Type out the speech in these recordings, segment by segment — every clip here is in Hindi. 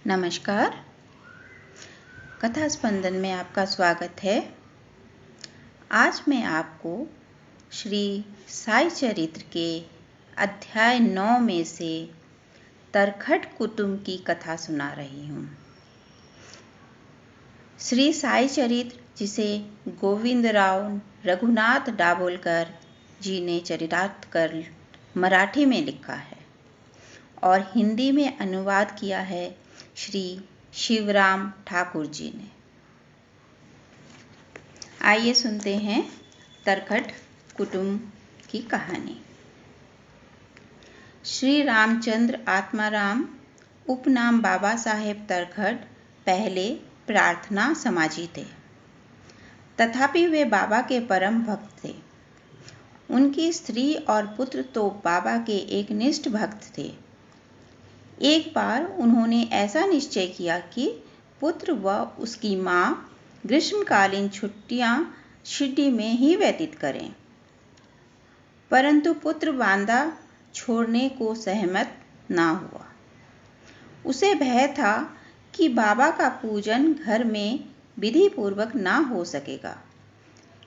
नमस्कार। कथा स्पंदन में आपका स्वागत है। आज मैं आपको श्री साई चरित्र के अध्याय 9 में से तरखट कुटुंब की कथा सुना रही हूँ। श्री साई चरित्र, जिसे गोविंदराव रघुनाथ दाभोलकर जी ने चरितार्थ कर मराठी में लिखा है और हिंदी में अनुवाद किया है श्री शिवराम ठाकुर जी ने। आइए सुनते हैं तरखट कुटुंब की कहानी। श्री रामचंद्र आत्माराम उपनाम बाबा साहेब तरखट पहले प्रार्थना समाजी थे, तथापि वे बाबा के परम भक्त थे। उनकी स्त्री और पुत्र तो बाबा के एक निष्ठ भक्त थे। एक बार उन्होंने ऐसा निश्चय किया कि पुत्र व उसकी माँ ग्रीष्मकालीन छुट्टियाँ शिरडी में ही व्यतीत करें, परंतु पुत्र बांदा छोड़ने को सहमत ना हुआ। उसे भय था कि बाबा का पूजन घर में विधि पूर्वक ना हो सकेगा,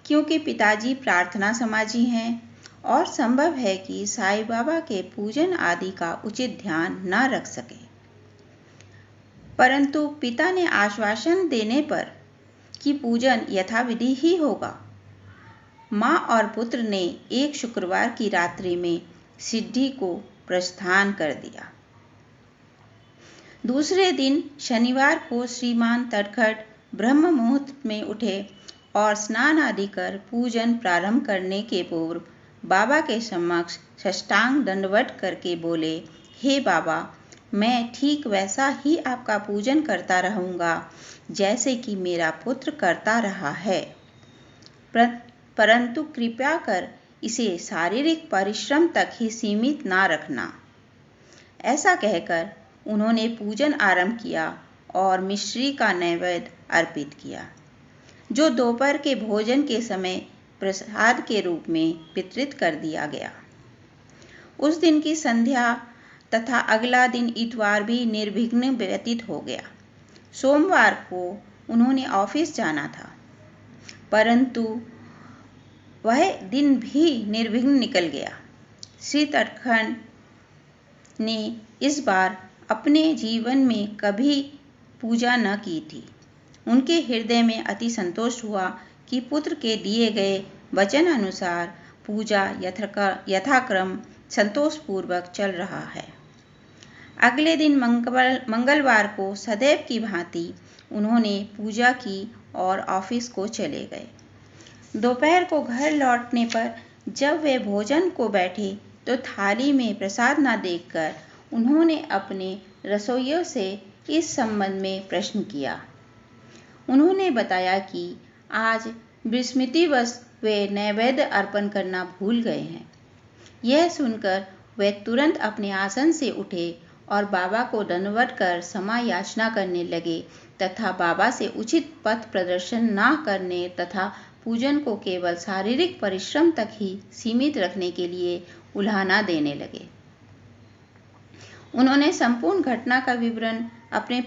क्योंकि पिताजी प्रार्थना समाजी हैं और संभव है कि साईं बाबा के पूजन आदि का उचित ध्यान न रख सके। परंतु पिता ने आश्वासन देने पर कि पूजन यथाविधि ही होगा, माँ और पुत्र ने एक शुक्रवार की रात्रि में शिरडी को प्रस्थान कर दिया। दूसरे दिन शनिवार को श्रीमान तरखट ब्रह्म मुहूर्त में उठे और स्नान आदि कर पूजन प्रारंभ करने के पूर्व बाबा के समक्ष साष्टांग दंडवत करके बोले, हे बाबा, मैं ठीक वैसा ही आपका पूजन करता रहूँगा जैसे कि मेरा पुत्र करता रहा है, परंतु कृपया कर इसे शारीरिक परिश्रम तक ही सीमित ना रखना। ऐसा कहकर उन्होंने पूजन आरंभ किया और मिश्री का नैवेद्य अर्पित किया, जो दोपहर के भोजन के समय प्रसाद के रूप में वितरित कर दिया गया। उस दिन की संध्या तथा अगला दिन इतवार भी निर्विघ्न व्यतीत हो गया। सोमवार को उन्होंने ऑफिस जाना था, परंतु वह दिन भी निर्विघ्न निकल गया। श्री तरखट ने इस बार अपने जीवन में कभी पूजा न की थी। उनके हृदय में अति संतोष हुआ कि पुत्र के दिए गए वचन अनुसार पूजा यथाक्रम संतोषपूर्वक चल रहा है। अगले दिन मंगलवार को सदैव की भांति उन्होंने पूजा की और ऑफिस को चले गए। दोपहर को घर लौटने पर जब वे भोजन को बैठे तो थाली में प्रसाद न देखकर उन्होंने अपने रसोइयों से इस संबंध में प्रश्न किया। उन्होंने बताया कि आज विस्मृतिवश वे नैवेद्य अर्पण करना भूल गए हैं। यह सुनकर वे तुरंत अपने आसन से उठे और बाबा को दंडवत कर क्षमा याचना करने लगे तथा बाबा से उचित पथ प्रदर्शन न करने तथा पूजन को केवल शारीरिक परिश्रम तक ही सीमित रखने के लिए उल्हाना देने लगे। उन्होंने संपूर्ण घटना का विवरण अपने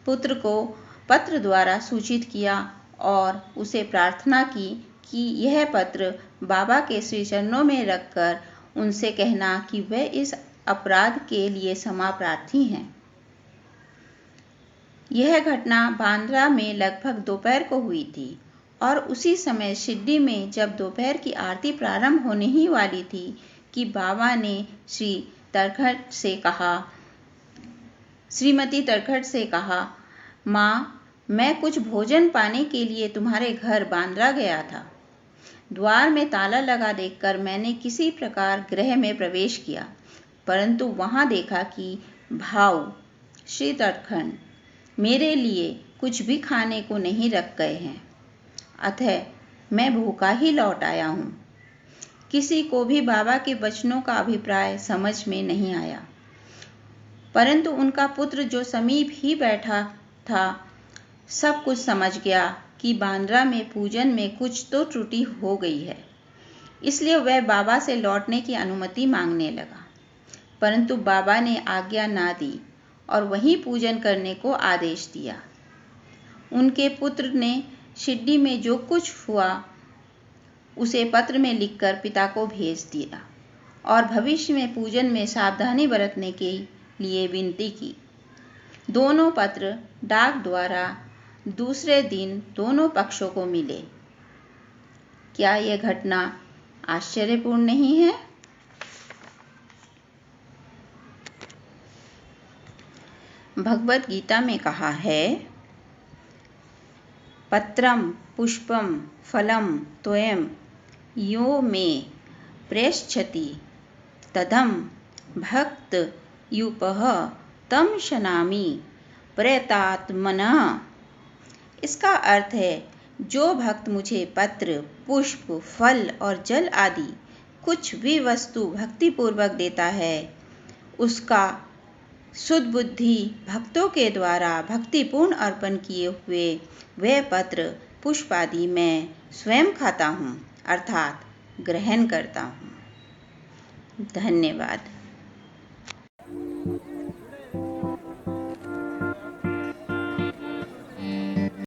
पुत्र को पत्र द्वारा सूचित किया और उसे प्रार्थना की कि यह पत्र बाबा के श्री चरणों में रखकर उनसे कहना कि वे इस अपराध के लिए क्षमा प्रार्थी हैं। यह घटना बांद्रा में लगभग दोपहर को हुई थी और उसी समय शिरडी में जब दोपहर की आरती प्रारंभ होने ही वाली थी कि बाबा ने श्रीमती तरखट से कहा, माँ, मैं कुछ भोजन पाने के लिए तुम्हारे घर बांद्रा गया था। द्वार में ताला लगा देखकर मैंने किसी प्रकार गृह में प्रवेश किया, परंतु वहां देखा कि भाऊ श्री तरखट मेरे लिए कुछ भी खाने को नहीं रख गए हैं, अतः मैं भूखा ही लौट आया हूँ। किसी को भी बाबा के वचनों का अभिप्राय समझ में नहीं आया, परंतु उनका पुत्र जो समीप ही बैठा था सब कुछ समझ गया कि बांद्रा में पूजन में कुछ तो त्रुटि हो गई है, इसलिए वह बाबा से लौटने की अनुमति मांगने लगा, परंतु बाबा ने आज्ञा ना दी और वहीं पूजन करने को आदेश दिया। उनके पुत्र ने शिड्डी में जो कुछ हुआ उसे पत्र में लिखकर पिता को भेज दिया और भविष्य में पूजन में सावधानी बरतने के लिए विनती की। दोनों पत्र डाक द्वारा दूसरे दिन दोनों पक्षों को मिले। क्या यह घटना आश्चर्यपूर्ण नहीं है? भगवत गीता में कहा है, पत्रम पुष्पम फलम त्वयं यो मे प्रेष्यति तदहं भक्त युपः तम शनामि प्रयतात्मनः। इसका अर्थ है, जो भक्त मुझे पत्र, पुष्प, फल और जल आदि कुछ भी वस्तु भक्तिपूर्वक देता है, उसका सुदबुद्धि भक्तों के द्वारा भक्तिपूर्ण अर्पण किए हुए वह पत्र, पुष्प आदि मैं स्वयं खाता हूँ, अर्थात ग्रहण करता हूँ। धन्यवाद।